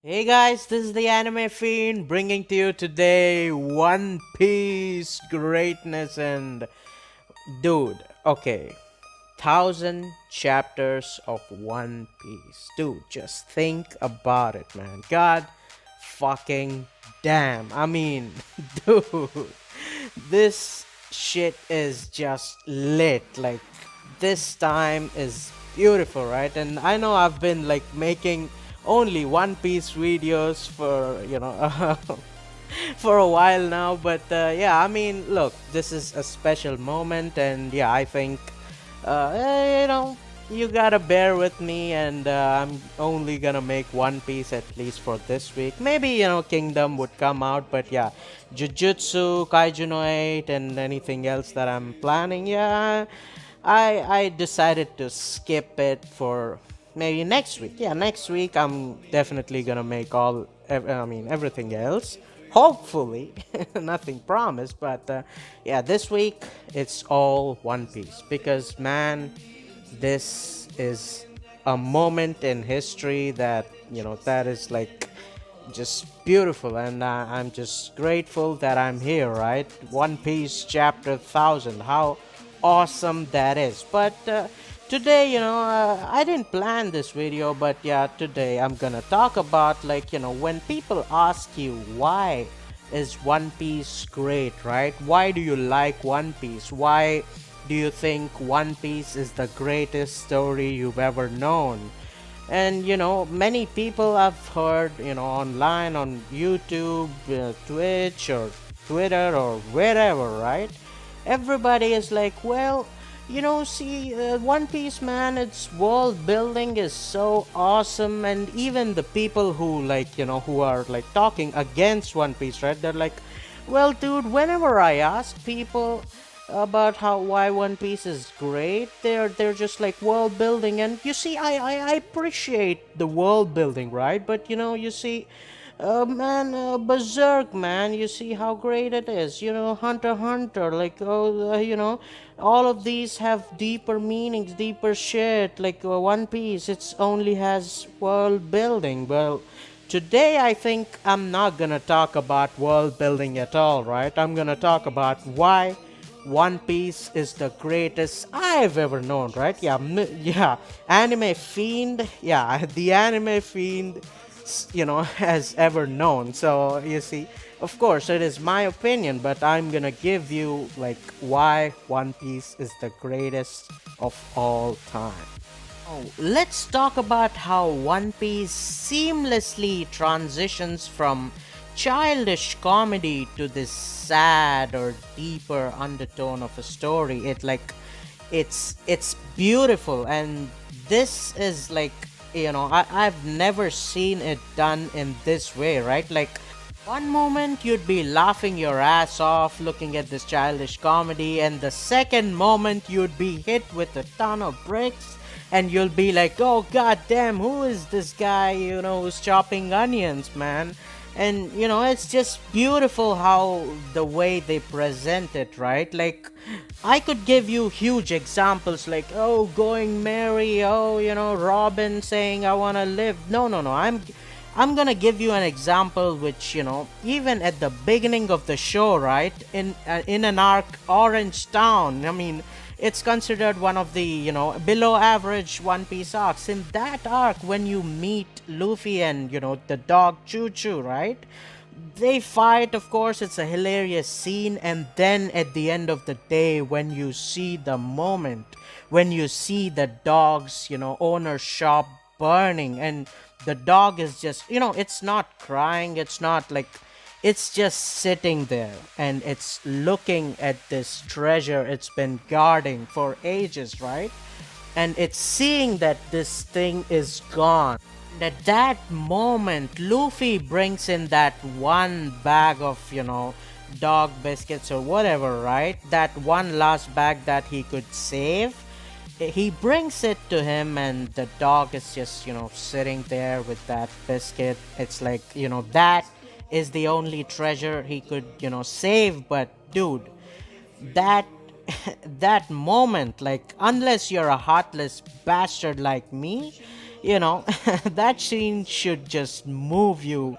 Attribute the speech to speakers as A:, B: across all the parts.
A: Hey guys, this is the Anime Fiend bringing to you today One Piece greatness and dude, okay, 1,000 chapters of One Piece. Dude, just think about it, man. God fucking damn. I mean, dude, this shit is just lit. Like, this time is beautiful, right? And I know I've been like making only One Piece videos for, for a while now, but yeah, I mean, look, this is a special moment, and yeah, I think, you gotta bear with me, and I'm only gonna make One Piece at least for this week. Maybe, Kingdom would come out, but yeah, Jujutsu, Kaiju no 8, and anything else that I'm planning, yeah, I decided to skip it for maybe next week. Yeah, next week I'm definitely gonna make everything else. Hopefully, nothing promised, but yeah, this week it's all One Piece because man, this is a moment in history that that is like just beautiful, and I'm just grateful that I'm here, right? One Piece chapter 1000, how awesome that is. But today, I didn't plan this video, but yeah, today I'm gonna talk about, like, when people ask you why is One Piece great, right? Why do you like One Piece? Why do you think One Piece is the greatest story you've ever known? And many people I've heard, online on YouTube, Twitch, or Twitter, or wherever, right? Everybody is like, well, see, One Piece, man, its world building is so awesome. And even the people who, like, who are like talking against One Piece, right? They're like, well, dude, whenever I ask people about how why One Piece is great, they're just like world building, and you see, I appreciate the world building, right? But you see, man, Berserk, man, you see how great it is. Hunter x Hunter, like, oh, all of these have deeper meanings, deeper shit. Like One Piece, it's only has world building. Well, today I think I'm not gonna talk about world building at all, right? I'm gonna talk about why One Piece is the greatest I've ever known, right? Yeah, yeah, Anime Fiend, yeah, the Anime Fiend, has ever known. So you see, of course, it is my opinion, but I'm gonna give you like why One Piece is the greatest of all time. Oh, let's talk about how One Piece seamlessly transitions from childish comedy to this sad or deeper undertone of a story. It's beautiful, and this is like, I've never seen it done in this way, right? Like, one moment you'd be laughing your ass off looking at this childish comedy, and the second moment you'd be hit with a ton of bricks, and you'll be like, oh god damn, who is this guy, who's chopping onions, man? And it's just beautiful how the way they present it, right? Like, I could give you huge examples like, oh, going Mary, oh, Robin saying I want to live. No, I'm gonna give you an example which, even at the beginning of the show, right, in an arc, Orange Town, I mean, it's considered one of the, below average One Piece arcs. In that arc, when you meet Luffy and, the dog Choo Choo, right? They fight, of course, it's a hilarious scene, and then at the end of the day, when you see the moment, when you see the dog's, owner's shop burning, and the dog is just, it's not crying, it's not like, it's just sitting there, and it's looking at this treasure it's been guarding for ages, right? And it's seeing that this thing is gone. At that moment, Luffy brings in that one bag of, dog biscuits or whatever, right? That one last bag that he could save. He brings it to him, and the dog is just, sitting there with that biscuit. It's like, that is the only treasure he could, save. But dude, that that moment, like, unless you're a heartless bastard like me, you know, that scene should just move you.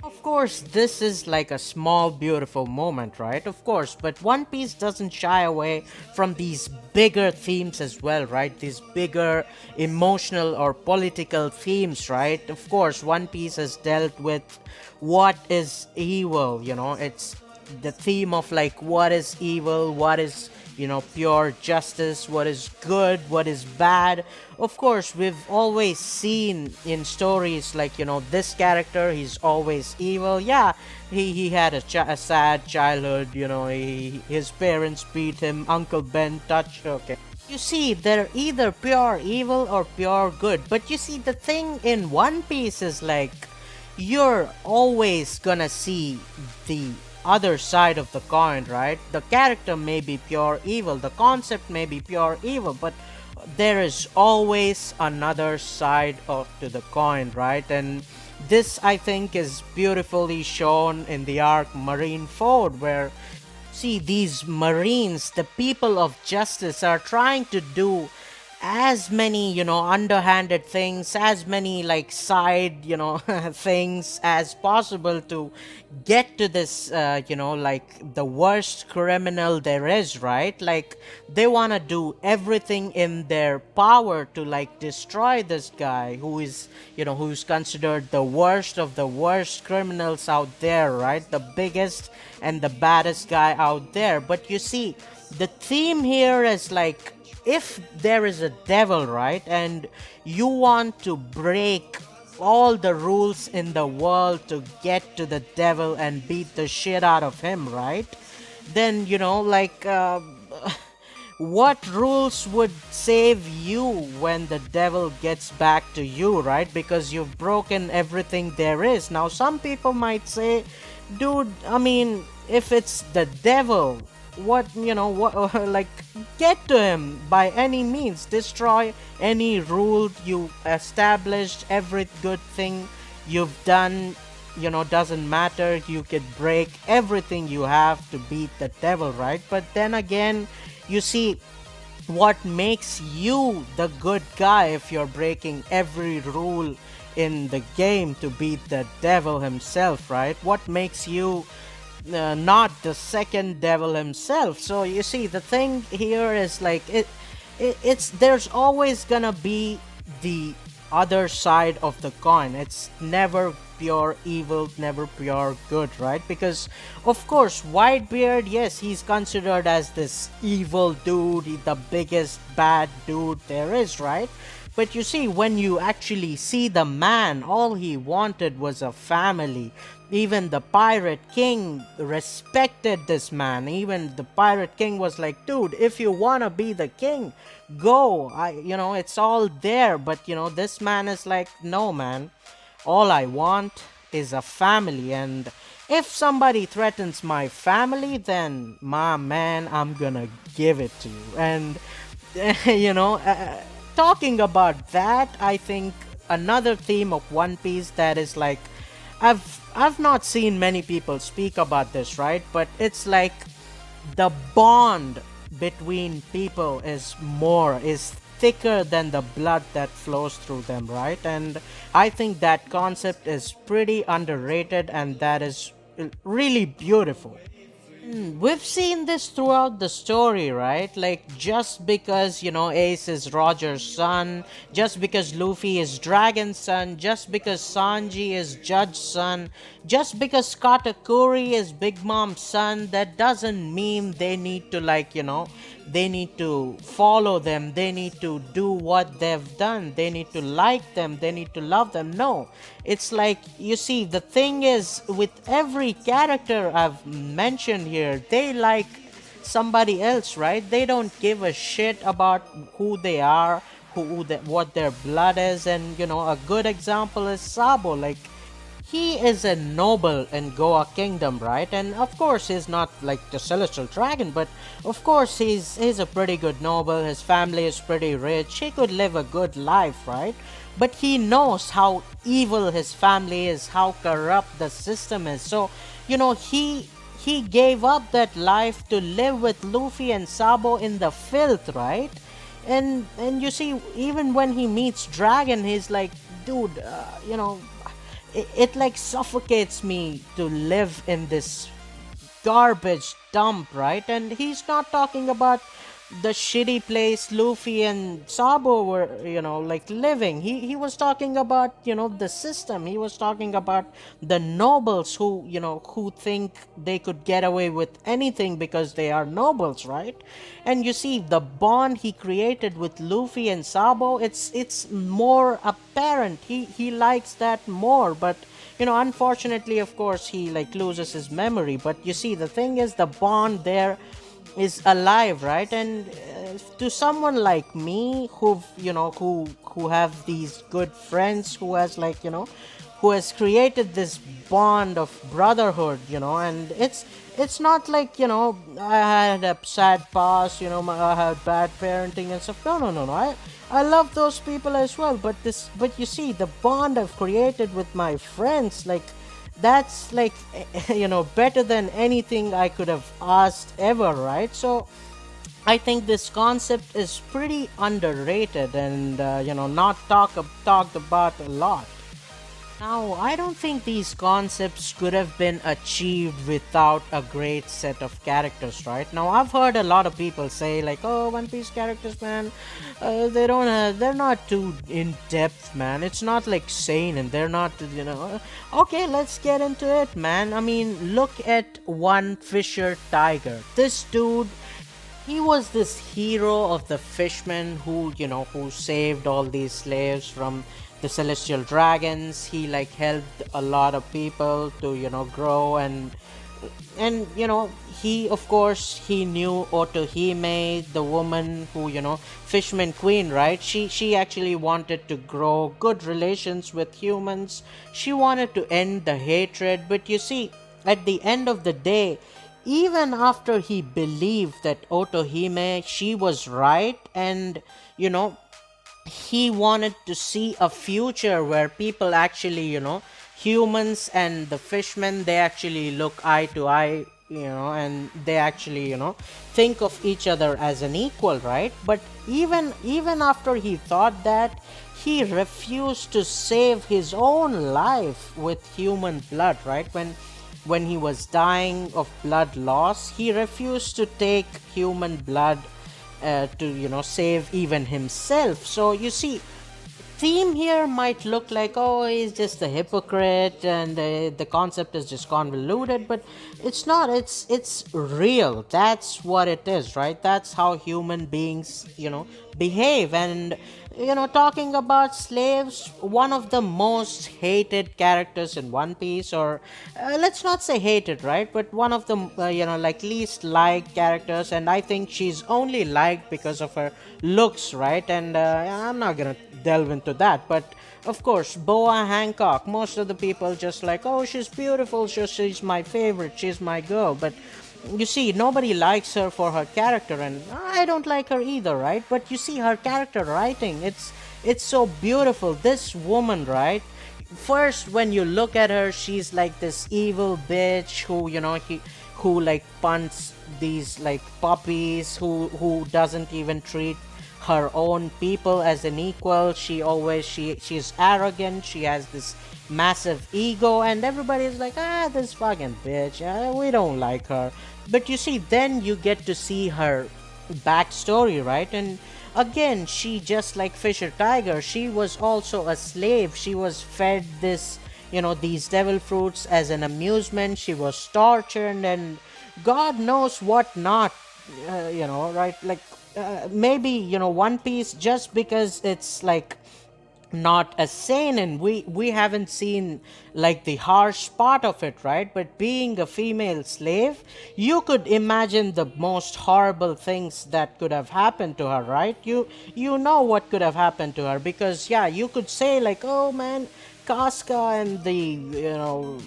A: Of course, this is like a small, beautiful moment, right? Of course, but One Piece doesn't shy away from these bigger themes as well, right? These bigger emotional or political themes, right? Of course, One Piece has dealt with what is evil, it's the theme of like what is evil, what is pure justice, what is good, what is bad. Of course, we've always seen in stories like this character, he's always evil. Yeah, he had a sad childhood. His parents beat him, Uncle Ben touched. Okay, you see, they're either pure evil or pure good. But you see, the thing in One Piece is like you're always gonna see the other side of the coin, right? The character may be pure evil, the concept may be pure evil, but there is always another side of to the coin, right? And this, I think, is beautifully shown in the arc Marineford, where see these Marines, the people of justice, are trying to do as many underhanded things, as many like side things as possible to get to this like the worst criminal there is, right? Like they want to do everything in their power to like destroy this guy who is who's considered the worst of the worst criminals out there, right? The biggest and the baddest guy out there. But you see, the theme here is like, if there is a devil, right, and you want to break all the rules in the world to get to the devil and beat the shit out of him, right? Then like what rules would save you when the devil gets back to you, right? Because you've broken everything there is. Now some people might say, dude, I mean, if it's the devil, what like, get to him by any means, destroy any rule you established, every good thing you've done, doesn't matter, you could break everything you have to beat the devil, right? But then again, you see, what makes you the good guy if you're breaking every rule in the game to beat the devil himself, right? What makes you not the second devil himself? So you see, the thing here is like it's there's always gonna be the other side of the coin. It's never pure evil, never pure good, right? Because of course, Whitebeard, yes, he's considered as this evil dude, the biggest bad dude there is, right? But you see, when you actually see the man, all he wanted was a family. Even the Pirate King respected this man. Even the Pirate King was like, dude, if you wanna be the king, go. It's all there. But this man is like, no, man. All I want is a family. And if somebody threatens my family, then my man, I'm gonna give it to you. And you know, talking about that, I think another theme of One Piece that is like, I've not seen many people speak about this, right? But it's like the bond between people is thicker than the blood that flows through them, right? And I think that concept is pretty underrated, and that is really beautiful. We've seen this throughout the story, right? Like, just because, Ace is Roger's son, just because Luffy is Dragon's son, just because Sanji is Judge's son, just because Katakuri is Big Mom's son, that doesn't mean they need to, like, they need to follow them, they need to do what they've done, they need to like them, they need to love them. No, it's like, you see, the thing is, with every character I've mentioned here, they like somebody else, right? They don't give a shit about who they are, what their blood is. And a good example is Sabo. Like, he is a noble in Goa Kingdom, right? And of course, he's not like the Celestial Dragon, but of course, he's a pretty good noble. His family is pretty rich. He could live a good life, right? But he knows how evil his family is, how corrupt the system is. So, he gave up that life to live with Luffy and Sabo in the filth, right? And you see, even when he meets Dragon, he's like, dude, it like suffocates me to live in this garbage dump, right? And he's not talking about the shitty place Luffy and Sabo were, like living. He was talking about, the system. He was talking about the nobles who, who think they could get away with anything because they are nobles, right? And you see the bond he created with Luffy and Sabo, it's more apparent. He likes that more, but unfortunately, of course, he like loses his memory. But you see, the thing is, the bond there is alive, right? And to someone like me, who have these good friends, who has like who has created this bond of brotherhood, and it's not like I had a sad past, I had bad parenting and stuff. No, no, no, no. I love those people as well, but you see, the bond I've created with my friends, like that's like better than anything I could have asked ever, right? So I think this concept is pretty underrated and not talked about a lot. Now, I don't think these concepts could have been achieved without a great set of characters, right? Now, I've heard a lot of people say, like, oh, One Piece characters, man, they're not too in depth, man. It's not like sane, and they're not, Okay, let's get into it, man. I mean, look at One Fisher Tiger. This dude, he was this hero of the fishmen who saved all these slaves from the celestial dragons. He like helped a lot of people to grow, and he, of course, he knew Otohime, the woman who fisherman queen, right? She actually wanted to grow good relations with humans. She wanted to end the hatred, but you see, at the end of the day, even after he believed that Otohime, she was right, and he wanted to see a future where people actually, humans and the fishmen, they actually look eye to eye, and they actually, think of each other as an equal, right? But even after he thought that, he refused to save his own life with human blood, right? When he was dying of blood loss, he refused to take human blood to save even himself. So you see, theme here might look like, oh, he's just a hypocrite and the concept is just convoluted, but it's not. It's real. That's what it is, right? That's how human beings behave. And talking about slaves, one of the most hated characters in One Piece, or let's not say hated, right, but one of the like least liked characters, and I think she's only liked because of her looks, right? And I'm not gonna delve into that, but of course, Boa Hancock, most of the people just like, oh, she's beautiful, she's my favorite, she's my girl. But you see, nobody likes her for her character, and I don't like her either, right? But you see, her character writing, it's so beautiful. This woman, right? First, when you look at her, she's like this evil bitch who who like punts these like puppies, who doesn't even treat her own people as an equal. She's arrogant. She has this massive ego, and everybody's like, this fucking bitch, we don't like her. But you see, then you get to see her backstory, right? And again, she, just like Fisher Tiger, she was also a slave. She was fed these devil fruits as an amusement. She was tortured and God knows what not, right? Like, maybe, One Piece, just because it's like not a seinen, we haven't seen like the harsh part of it, right? But being a female slave, you could imagine the most horrible things that could have happened to her, right? You know what could have happened to her, because yeah, you could say like, oh man, Casca and the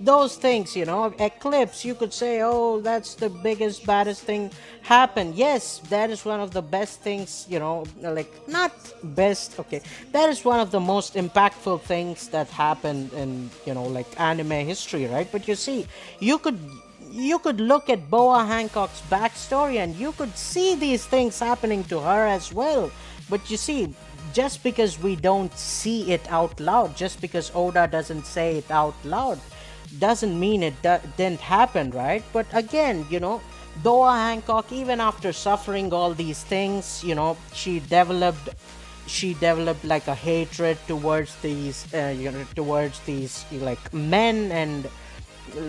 A: those things, Eclipse, you could say, oh, that's the biggest, baddest thing happened. Yes, that is one of the best things, like, not best, okay, that is one of the most impactful things that happened in, like, anime history, right? But you see, you could you could look at Boa Hancock's backstory and you could see these things happening to her as well. But you see, just because we don't see it out loud, just because Oda doesn't say it out loud, doesn't mean it didn't happen, right? But again, Boa Hancock, even after suffering all these things, she developed like a hatred towards these like men and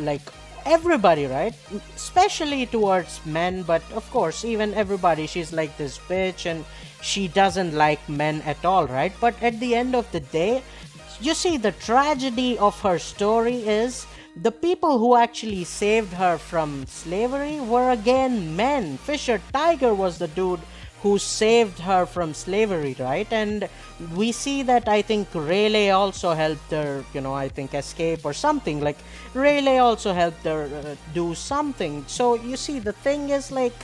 A: like everybody, right? Especially towards men, but of course even everybody. She's like this bitch and she doesn't like men at all, right? But at the end of the day, you see, the tragedy of her story is the people who actually saved her from slavery were again men. Fisher Tiger was the dude who saved her from slavery, right? And we see that I think Rayleigh also helped her, I think escape or something. Like Rayleigh also helped her do something. So you see, the thing is like,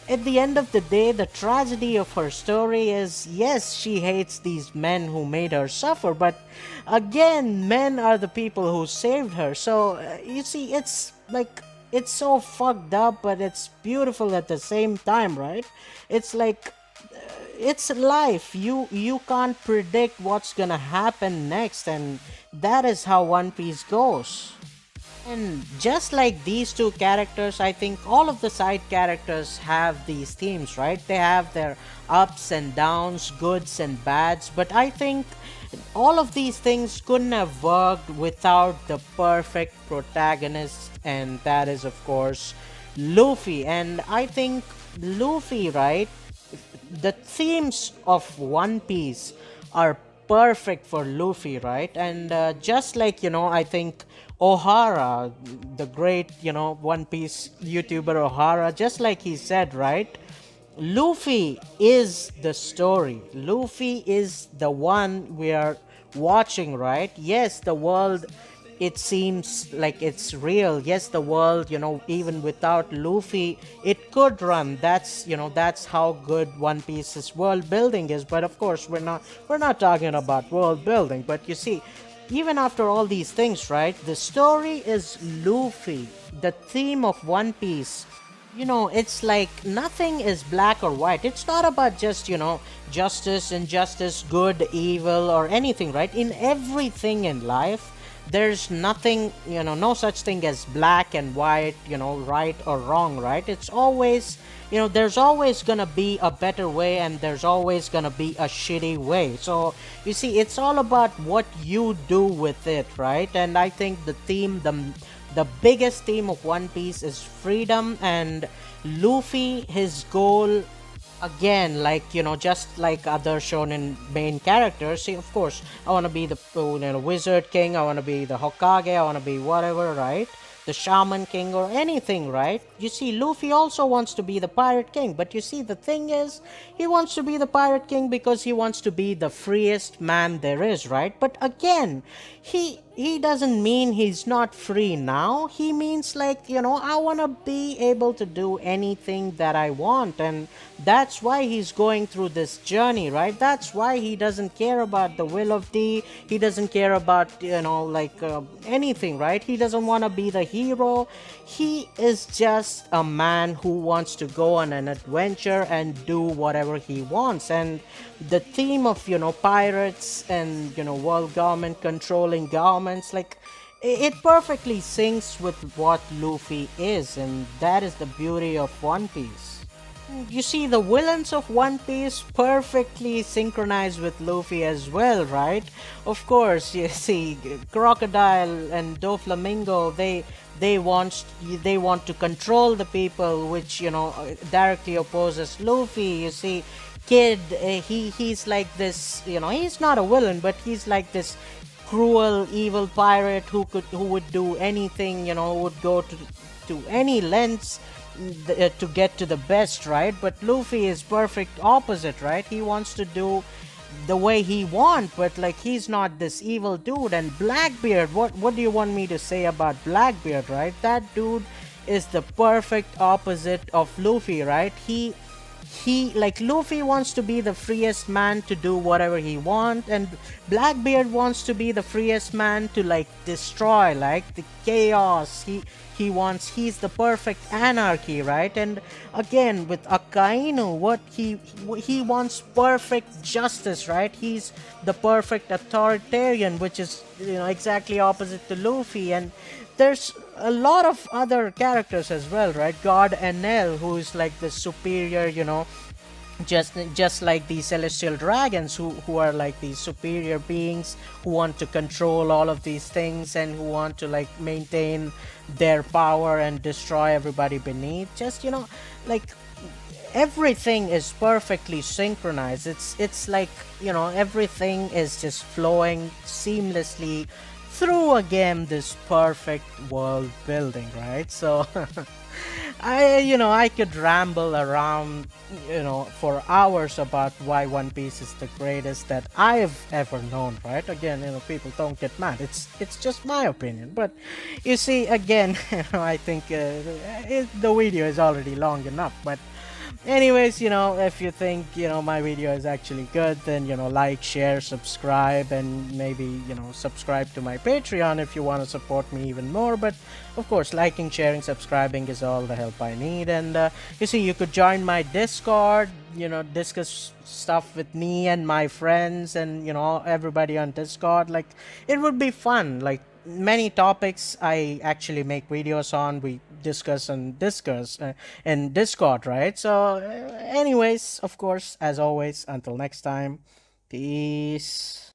A: at the end of the day, the tragedy of her story is yes, she hates these men who made her suffer, but again, men are the people who saved her. So you see, it's like it's so fucked up, but it's beautiful at the same time, right? It's like it's life. You can't predict what's gonna happen next, and that is how One Piece goes. And just like these two characters, I think all of the side characters have these themes, right? They have their ups and downs, goods and bads, but I think all of these things couldn't have worked without the perfect protagonist, and that is, of course, Luffy. And I think Luffy, right? The themes of One Piece are perfect for Luffy, right? And just like, I think O'Hara, the great, One Piece YouTuber O'Hara, just like he said, right? Luffy is the story. Luffy is the one we are watching, right? Yes, the world, it seems like it's real. Yes, the world, even without Luffy, it could run. That's how good One Piece's world building is. But of course, we're not talking about world building. But you see, even after all these things, right? The story is Luffy. The theme of One Piece, it's like nothing is black or white. It's not about just, justice, injustice, good, evil, or anything, right? In everything in life, there's nothing, no such thing as black and white, right or wrong, right? It's always, there's always gonna be a better way and there's always gonna be a shitty way. So, you see, it's all about what you do with it, right? And I think the biggest theme of One Piece is freedom, and Luffy, his goal, again, like, just like other shonen main characters. See, of course, I want to be the Wizard King, I want to be the Hokage, I want to be whatever, right? The Shaman King or anything, right? You see, Luffy also wants to be the Pirate King, but you see, the thing is, he wants to be the Pirate King because he wants to be the freest man there is, right? But again, he doesn't mean he's not free now. He means like, I want to be able to do anything that I want, and that's why he's going through this journey, right? That's why he doesn't care about the will of D. He doesn't care about, anything, right? He doesn't want to be the hero. He is just a man who wants to go on an adventure and do whatever he wants. And the theme of, pirates and, world government controlling governments, like, it perfectly syncs with what Luffy is, and that is the beauty of One Piece. You see, the villains of One Piece perfectly synchronize with Luffy as well, right? Of course, you see, Crocodile and Doflamingo, they want to control the people, which, directly opposes Luffy. You see, Kid, he's like this, he's not a villain, but he's like this cruel, evil pirate who would do anything, would go to any lengths to get to the best, right? But Luffy is perfect opposite, right? He wants to do the way he wants, but like he's not this evil dude. And Blackbeard, what do you want me to say about Blackbeard, right? That dude is the perfect opposite of Luffy, right? he like Luffy wants to be the freest man to do whatever he wants, and Blackbeard wants to be the freest man to like destroy like the chaos. He's the perfect anarchy, right? And again with Akainu, what he wants perfect justice, right? He's the perfect authoritarian, which is, exactly opposite to Luffy. And there's a lot of other characters as well, right? God Enel, who's like the superior, just like the celestial dragons, who are like these superior beings who want to control all of these things and who want to like maintain their power and destroy everybody beneath. Just, like everything is perfectly synchronized. It's like, everything is just flowing seamlessly through again this perfect world building, right? So I could ramble around, for hours about why One Piece is the greatest that I've ever known, right? Again, people don't get mad. It's just my opinion. But you see, again, I think the video is already long enough. But anyways, if you think, my video is actually good, then, like, share, subscribe, and maybe, subscribe to my Patreon if you want to support me even more. But of course, liking, sharing, subscribing is all the help I need. And you see, you could join my Discord, discuss stuff with me and my friends and, everybody on Discord. Like, it would be fun. Like, many topics I actually make videos on. We discuss in Discord, right? So, anyways, of course, as always, until next time, peace.